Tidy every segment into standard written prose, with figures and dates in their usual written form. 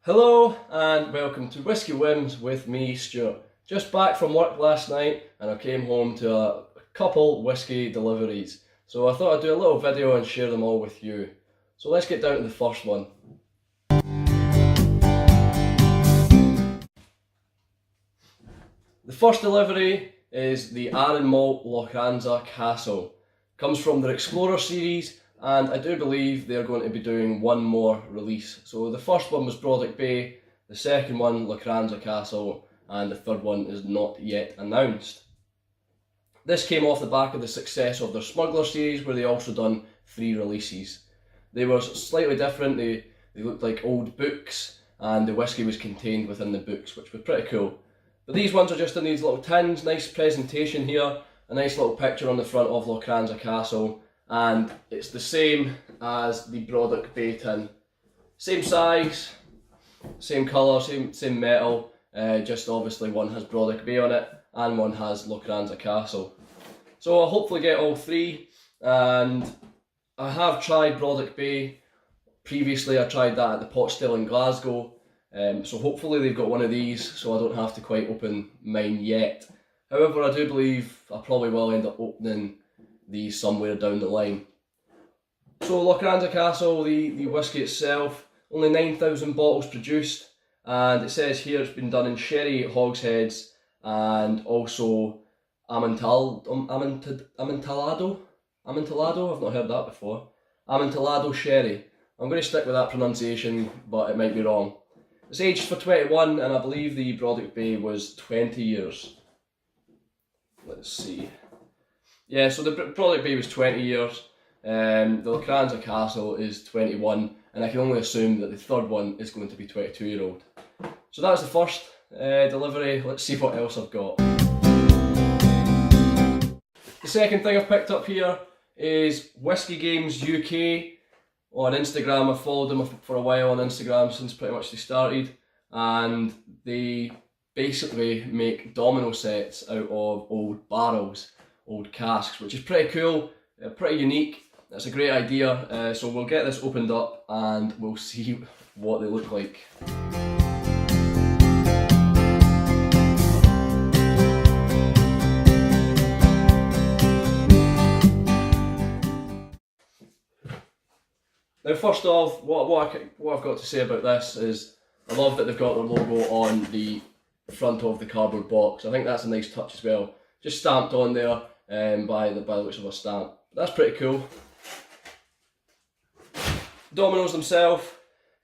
Hello and welcome to Whisky Whims with me, Stuart. Just back from work last night and I came home to a couple whisky deliveries. So I thought I'd do a little video and share them all with you. So let's get down to the first one. The first delivery is the Arran Malt Lochranza Castle. Comes from their Explorer series, and I do believe they're going to be doing one more release. So the first one was Brodick Bay, the second one Lochranza Castle, and the third one is not yet announced. This came off the back of the success of their Smuggler series, where they also done 3 releases. They were slightly different, they looked like old books, and the whisky was contained within the books, which was pretty cool. But these ones are just in these little tins, nice presentation here, a nice little picture on the front of Lochranza Castle, and it's the same as the Brodick Bay tin. Same size, same colour, same metal, just obviously one has Brodick Bay on it and one has Lochranza Castle. So I'll hopefully get all 3, and I have tried Brodick Bay. Previously I tried that at the Pot Still in Glasgow, so hopefully they've got one of these so I don't have to quite open mine yet. However, I do believe I probably will end up opening these somewhere down the line. So Lochranza Castle, the whisky itself, only 9,000 bottles produced, and it says here it's been done in sherry hogsheads and also Amontillado, I've not heard that before, Amontillado sherry. I'm going to stick with that pronunciation, but it might be wrong. It's aged for 21, and I believe the Brodick Bay was 20 years. Let's see. Yeah, so the Brodick Bay was 20 years, the Lochranza Castle is 21, and I can only assume that the third one is going to be 22-year-old. So that's the first delivery. Let's see what else I've got. The second thing I've picked up here is Whisky Games UK on Instagram. I've followed them for a while on Instagram since pretty much they started, and they basically make domino sets out of old barrels, old casks, which is pretty cool, pretty unique. That's a great idea, so we'll get this opened up and we'll see what they look like. Now first off, what I've got to say about this is I love that they've got their logo on the front of the cardboard box. I think that's a nice touch as well. Just stamped on there by the looks of a stamp. That's pretty cool. Dominoes themselves,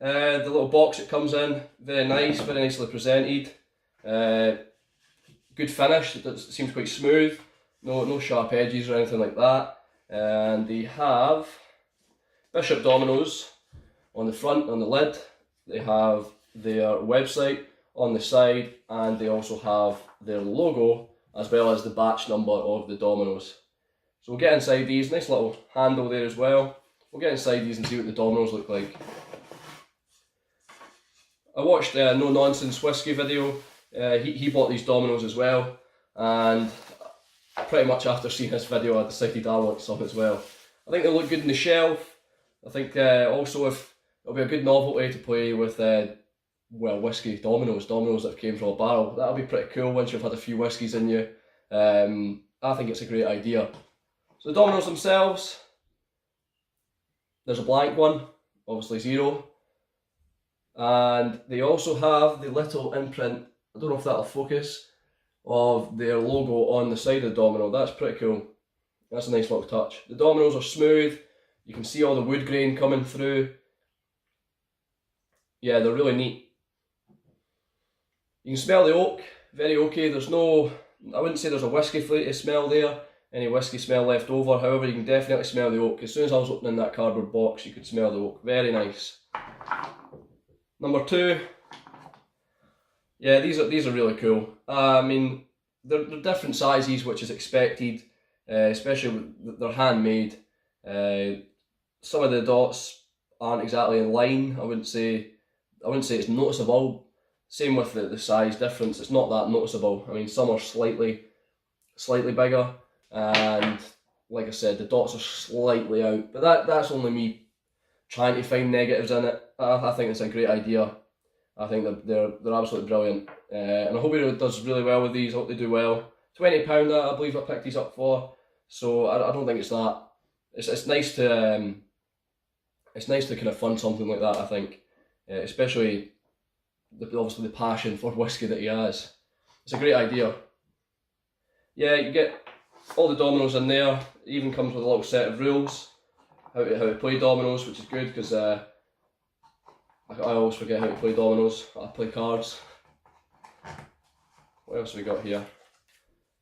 the little box it comes in, very nice, very nicely presented. Good finish, it seems quite smooth, no sharp edges or anything like that. And they have Bishop dominoes on the front, on the lid. They have their website on the side, and they also have their logo as well as the batch number of the dominoes. So we'll get inside these, nice little handle there as well. We'll get inside these and see what the dominoes look like. I watched a No Nonsense Whisky video. He bought these dominoes as well, and pretty much after seeing this video I decided I want some as well. I think they look good on the shelf. I think also if it'll be a good novelty to play with whisky dominoes that came from a barrel. That'll be pretty cool once you've had a few whiskies in you. I think it's a great idea. So the dominoes themselves, there's a blank one, obviously 0. And they also have the little imprint, I don't know if that'll focus, of their logo on the side of the domino. That's pretty cool. That's a nice little touch. The dominoes are smooth. You can see all the wood grain coming through. Yeah, they're really neat. You can smell the oak, very oaky. There's no, I wouldn't say there's a whisky flavor smell there, any whisky smell left over. However, you can definitely smell the oak. As soon as I was opening that cardboard box, you could smell the oak. Very nice. Number 2. Yeah, these are really cool. I mean, they're different sizes, which is expected, especially with they're handmade. Some of the dots aren't exactly in line. I wouldn't say it's noticeable. Same with the size difference. It's not that noticeable. I mean, some are slightly bigger, and like I said, the dots are slightly out. But that's only me trying to find negatives in it. I think it's a great idea. I think they're absolutely brilliant, and I hope it does really well with these. I hope they do well. £20 I believe I picked these up for, so I don't think it's that. It's nice to kind of fund something like that. I think, especially obviously the passion for whiskey that he has. It's a great idea. Yeah, you get all the dominoes in there. It even comes with a little set of rules, how to play dominoes, which is good because I always forget how to play dominoes. I play cards. What else have we got here?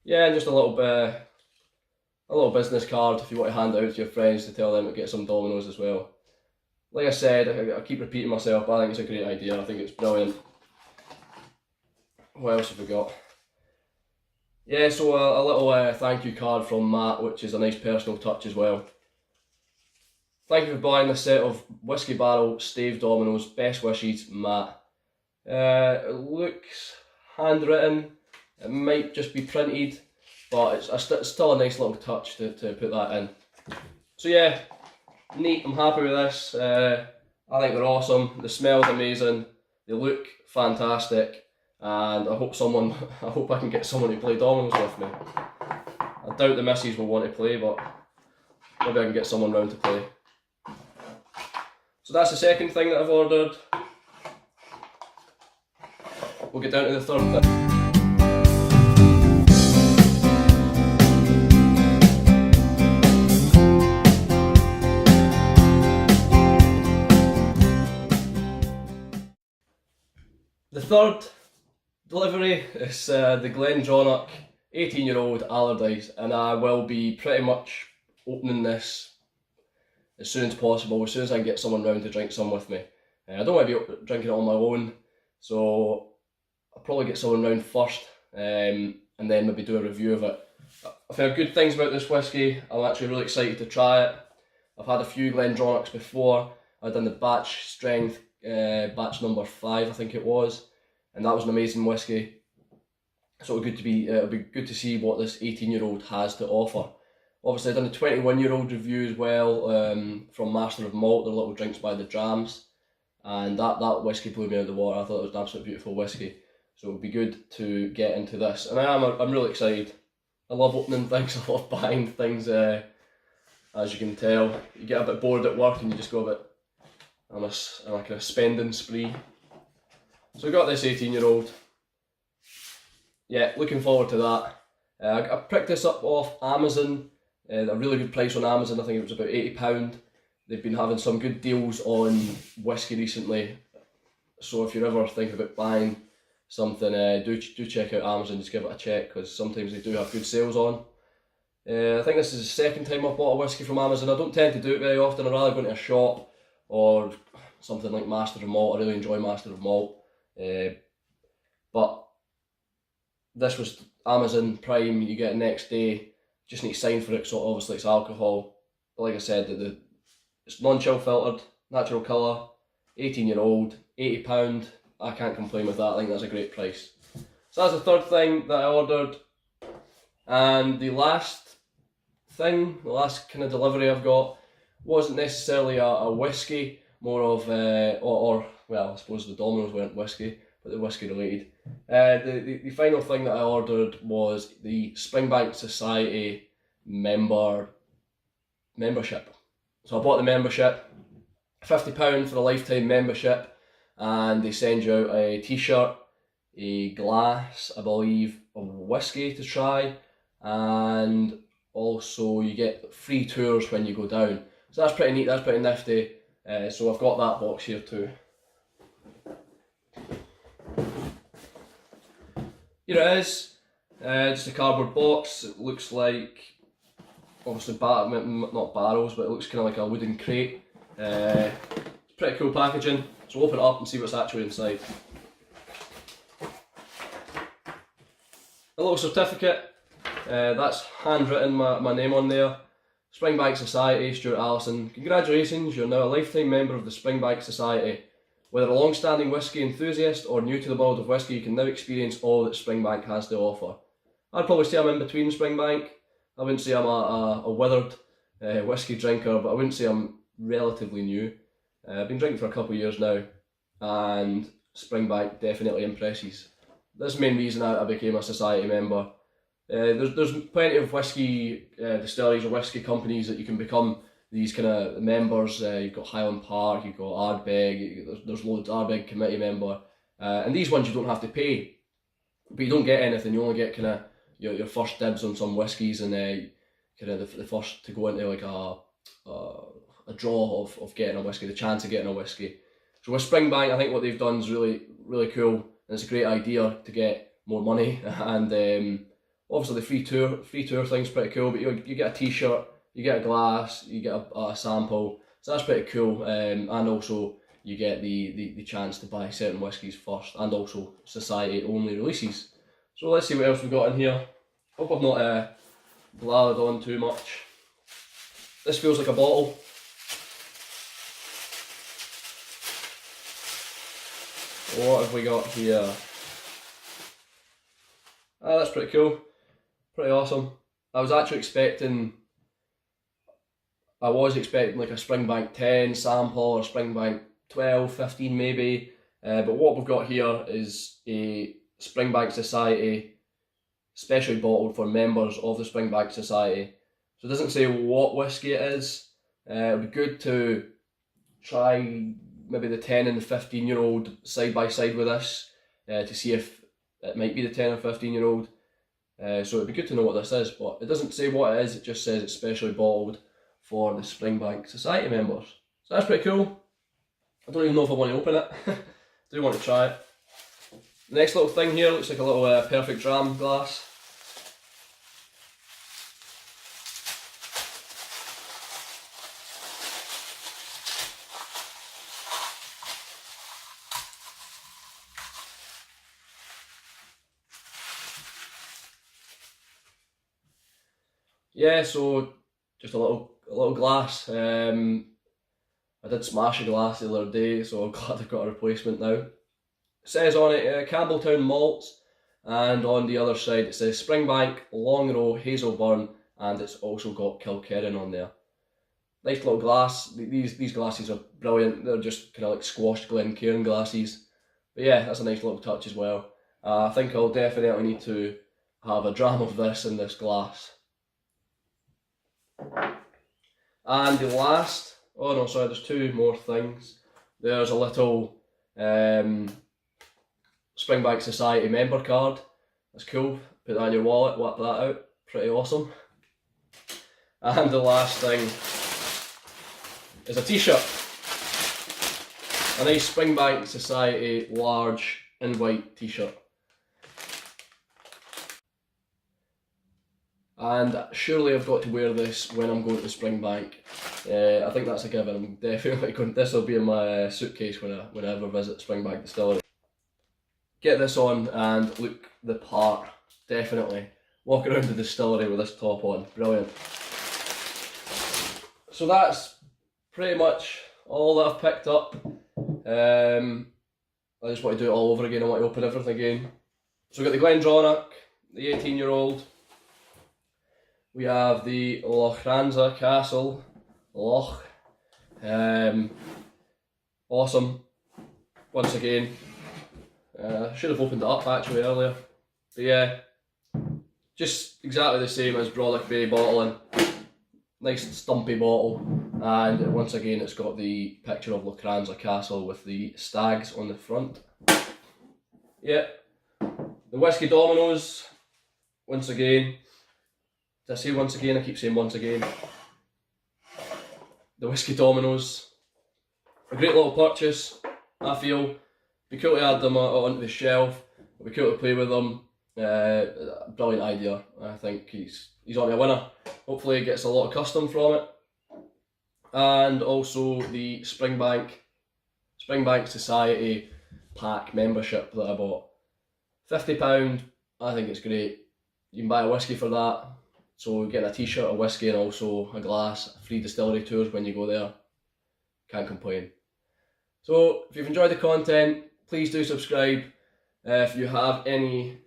Yeah, and just a little business card if you want to hand it out to your friends to tell them to get some dominoes as well. Like I said, I keep repeating myself, but I think it's a great idea. I think it's brilliant. What else have we got? Yeah, so a little thank you card from Matt, which is a nice personal touch as well. Thank you for buying this set of Whiskey Barrel Stave Dominoes. Best wishes, Matt. It looks handwritten. It might just be printed, but it's still a nice little touch to put that in. So yeah, neat. I'm happy with this. I think they're awesome. The smell's amazing. They look fantastic, and I hope I can get someone to play dominoes with me. I doubt the missus will want to play, but maybe I can get someone round to play. So that's the second thing that I've ordered. We'll get down to the third thing. The third delivery is the Glendronach 18-year-old Allardyce, and I will be pretty much opening this as soon as possible, as soon as I can get someone round to drink some with me. I don't want to be drinking it on my own, so I'll probably get someone round first, and then maybe do a review of it. I've heard good things about this whisky. I'm actually really excited to try it. I've had a few Glendronachs before. I've done the batch strength, batch number 5 I think it was, and that was an amazing whisky. So it'll be good to see what this 18-year-old has to offer. Obviously I've done a 21-year-old review as well, from Master of Malt, their little drinks by the drams, and that whisky blew me out of the water. I thought it was an absolutely beautiful whisky. So it'll be good to get into this, and I'm really excited. I love opening things, I love buying things, as you can tell. You get a bit bored at work and you just go a bit on a spending spree. So I got this 18-year-old. Yeah, looking forward to that. I picked this up off Amazon, a really good price on Amazon. I think it was about £80. They've been having some good deals on whisky recently, so if you're ever thinking about buying something, do check out Amazon, just give it a check, because sometimes they do have good sales on. I think this is the second time I've bought a whisky from Amazon. I don't tend to do it very often. I'd rather go into a shop or something like Master of Malt. I really enjoy Master of Malt, but this was Amazon Prime. You get it next day. Just need to sign for it, so obviously it's alcohol. But like I said, it's non-chill filtered, natural colour, 18-year-old, £80. I can't complain with that. I think that's a great price. So that's the third thing that I ordered. And the last thing, the last kind of delivery I've got, wasn't necessarily a whisky, more of, well, I suppose the dominoes weren't whisky, but they're whisky related. The final thing that I ordered was the Springbank Society membership. So I bought the membership, £50 for a lifetime membership, and they send you out a t-shirt, a glass, I believe, of whisky to try, and also you get free tours when you go down. So that's pretty neat, that's pretty nifty. So I've got that box here too. Here it is, just a cardboard box. It looks like, obviously not barrels, but it looks kind of like a wooden crate. Pretty cool packaging. So open it up and see what's actually inside. A little certificate, that's handwritten, my name on there. Springbank Society, Stuart Allison. Congratulations, you're now a lifetime member of the Springbank Society. Whether a long-standing whisky enthusiast or new to the world of whisky, you can now experience all that Springbank has to offer. I'd probably say I'm in between Springbank. I wouldn't say I'm a withered whisky drinker, but I wouldn't say I'm relatively new. I've been drinking for a couple of years now, and Springbank definitely impresses. That's the main reason I became a society member. There's plenty of whisky distilleries or whisky companies that you can become these kind of members. You've got Highland Park, you've got Ardbeg, there's loads, Ardbeg committee member. And these ones you don't have to pay, but you don't get anything. You only get kind of your first dibs on some whiskies, and kind of the first to go into like a draw of getting a whiskey, the chance of getting a whiskey. So with Springbank, I think what they've done is really cool, and it's a great idea to get more money. And obviously the free tour thing's pretty cool. But you get a T-shirt, you get a glass, you get a sample, so that's pretty cool. And also you get the chance to buy certain whiskies first, and also society only releases. So let's see what else we've got in here. Hope I've not blathered on too much. This feels like a bottle. What have we got here? Ah, that's pretty cool. Pretty awesome. I was expecting like a Springbank 10 sample or Springbank 12, 15 maybe. But what we've got here is a Springbank Society specially bottled for members of the Springbank Society. So it doesn't say what whiskey it is. It would be good to try maybe the 10 and the 15-year-old side by side with this to see if it might be the 10 or 15-year-old. So it'd be good to know what this is, but it doesn't say what it is, it just says it's specially bottled for the Springbank Society members. So that's pretty cool. I don't even know if I want to open it. I do want to try it. The next little thing here looks like a little perfect dram glass. Yeah, so just a little glass. I did smash a glass the other day, so I'm glad I've got a replacement now. It says on it Campbelltown malts, and on the other side it says Springbank, Longrow, Hazelburn, and it's also got Kilkerran on there. Nice little glass. These glasses are brilliant. They're just kind of like squashed Glencairn glasses. But yeah, that's a nice little touch as well. I think I'll definitely need to have a dram of this in this glass. And the last, oh no, sorry, there's two more things. There's a little Springbank Society member card. That's cool. Put that in your wallet, whap that out. Pretty awesome. And the last thing is a T-shirt. A nice Springbank Society large in white T-shirt. And surely I've got to wear this when I'm going to Springbank. I think that's a given. I'm definitely going. This will be in my suitcase when I ever visit Springbank Distillery. Get this on and look the part. Definitely walk around the distillery with this top on. Brilliant. So that's pretty much all that I've picked up. I just want to do it all over again. I want to open everything again. So we've got the Glendronach, the 18-year-old. We have the Lochranza Castle, Loch. Awesome. Once again, should have opened it up actually earlier. But yeah, just exactly the same as Brolic Bay bottling. Nice stumpy bottle, and once again it's got the picture of Lochranza Castle with the stags on the front. Yeah, the Whisky Dominoes, once again. Did I say once again? I keep saying once again. The Whisky Dominoes. A great little purchase, I feel. It'd be cool to add them onto the shelf. It'd be cool to play with them. Brilliant idea. I think he's on a winner. Hopefully he gets a lot of custom from it. And also the Springbank Society pack membership that I bought. £50, I think it's great. You can buy a whiskey for that. So you get a T-shirt, a whiskey, and also a glass, free distillery tours when you go there. Can't complain. So if you've enjoyed the content, please do subscribe. If you have any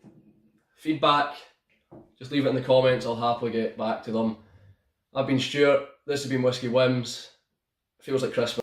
feedback, just leave it in the comments. I'll happily get back to them. I've been Stuart. This has been Whisky Whims. Feels like Christmas.